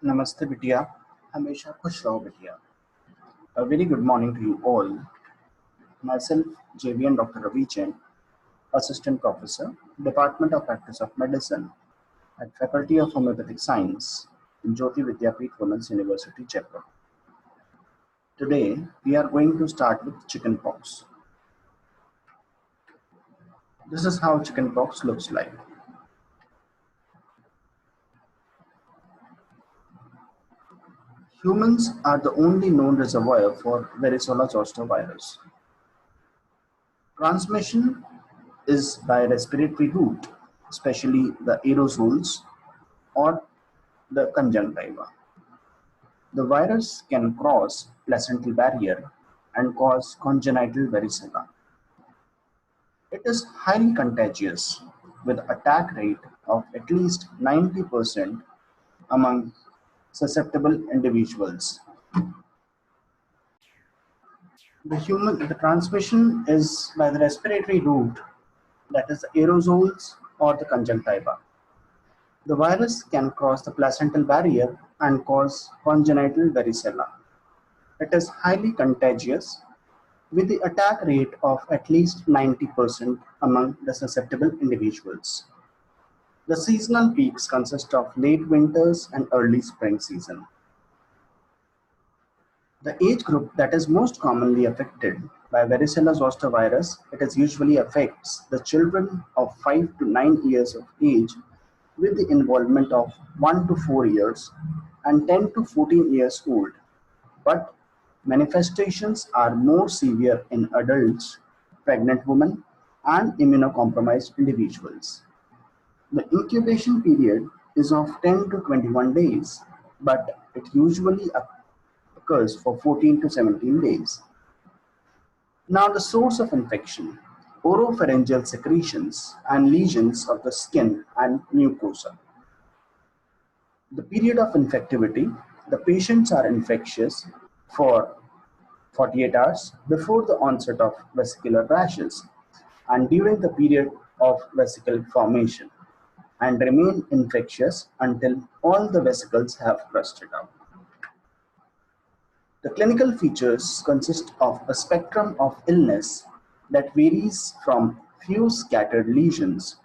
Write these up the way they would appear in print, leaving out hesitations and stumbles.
नमस्ते बिटिया, हमेशा खुश रहो बिटिया. A very good morning to you all. Myself, JVN Dr. Ravi Jain, Assistant Professor, Department of Practice of Medicine at Faculty of Homeopathic Science in Jyoti Vidyapeeth Women's University, Jaipur. Today, we are going to start with chickenpox. This is how chickenpox looks like. Humans are the only known reservoir for varicella zoster virus. Transmission is by respiratory route, especially the aerosols or the conjunctiva. The virus can cross placental barrier and cause congenital varicella. It is highly contagious with attack rate of at least 90% among susceptible individuals. The transmission is by the respiratory route, that is the aerosols or the conjunctiva. The virus can cross the placental barrier and cause congenital varicella. It is highly contagious with the attack rate of at least 90% among the susceptible individuals. The seasonal peaks consist of late winters and early spring season. The age group that is most commonly affected by varicella zoster virus, it usually affects the children of 5 to 9 years of age with the involvement of 1 to 4 years and 10 to 14 years old, but manifestations are more severe in adults, pregnant women, and immunocompromised individuals. The incubation period is of 10 to 21 days, but it usually occurs for 14 to 17 days. Now, the source of infection: oropharyngeal secretions and lesions of the skin and mucosa. The period of infectivity: the patients are infectious for 48 hours before the onset of vesicular rashes and during the period of vesicle formation, and remain infectious until all the vesicles have crusted out. The clinical features consist of a spectrum of illness that varies from few scattered lesions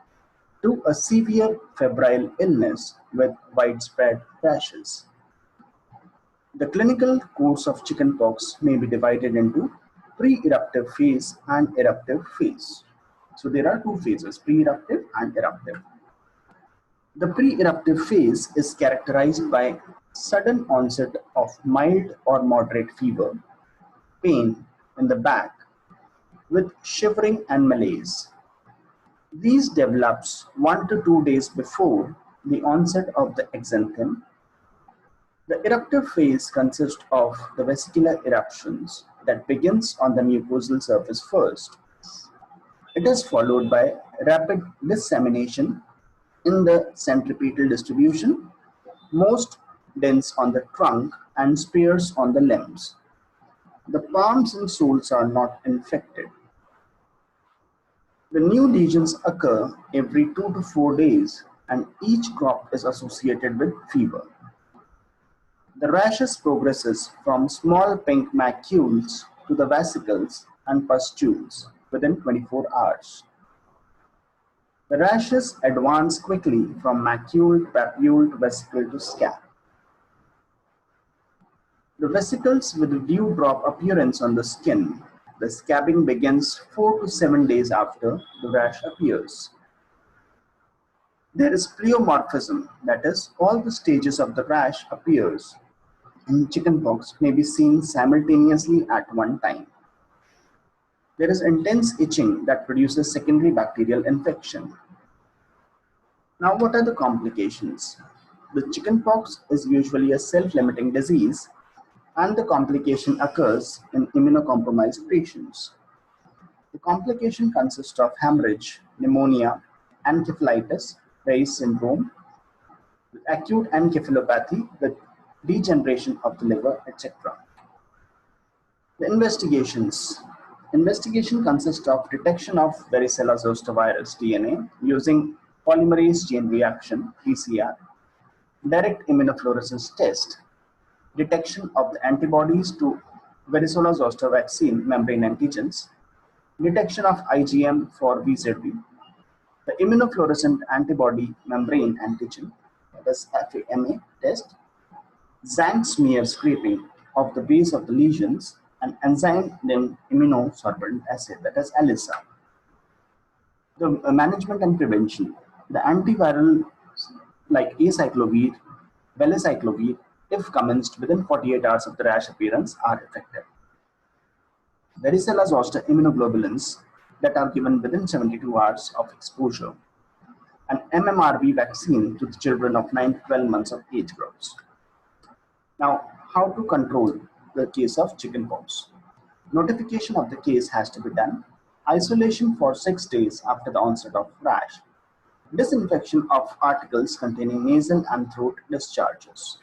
to a severe febrile illness with widespread rashes. The clinical course of chickenpox may be divided into pre-eruptive phase and eruptive phase. So there are two phases, pre-eruptive and eruptive. The pre-eruptive phase is characterized by sudden onset of mild or moderate fever, pain in the back with shivering and malaise. These develops 1 to 2 days before the onset of the exanthem. The eruptive phase consists of the vesicular eruptions that begins on the mucosal surface first. It is followed by rapid dissemination in the centripetal distribution, most dense on the trunk and sparse on the limbs. The palms and soles are not infected. The new lesions occur every 2 to 4 days and each crop is associated with fever. The rashes progresses from small pink macules to the vesicles and pustules within 24 hours. The rashes advance quickly from macule to papule to vesicle to scab. The vesicles with a dewdrop appearance on the skin. The scabbing begins 4 to 7 days after the rash appears. There is pleomorphism, that is, all the stages of the rash appears in chickenpox may be seen simultaneously at one time. There is intense itching that produces secondary bacterial infection. Now, what are the complications? The chickenpox is usually a self-limiting disease, and the complication occurs in immunocompromised patients. The complication consists of hemorrhage, pneumonia, encephalitis, Reyes syndrome, acute encephalopathy with degeneration of the liver, etc. The investigations. Investigation consists of detection of varicella zoster virus DNA using polymerase chain reaction (PCR), direct immunofluorescence test, detection of the antibodies to varicella zoster vaccine membrane antigens, detection of IgM for VZV, the immunofluorescent antibody membrane antigen, that is FAMA test, Zank smear scraping of the base of the lesions, and enzyme named immunosorbent assay, that is ELISA. The management and prevention, the antiviral like acyclovir, valacyclovir, if commenced within 48 hours of the rash appearance, are effective. Varicella zoster immunoglobulins that are given within 72 hours of exposure. An MMRV vaccine to the children of 9 to 12 months of age groups. Now, how to control the case of chickenpox? Notification of the case has to be done. Isolation for 6 days after the onset of rash. Disinfection of articles containing nasal and throat discharges.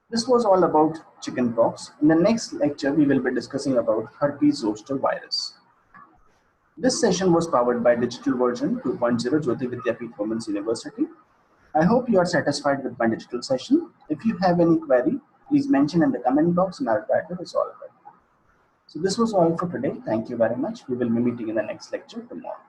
This was all about chickenpox. In the next lecture, we will be discussing about herpes zoster virus. This session was powered by Digital Version 2.0 Jyoti Vidyapeeth Women's University. I hope you are satisfied with my digital session. If you have any query, please mention in the comment box and I'll try to resolve it. So this was all for today. Thank you very much. We will be meeting in the next lecture tomorrow.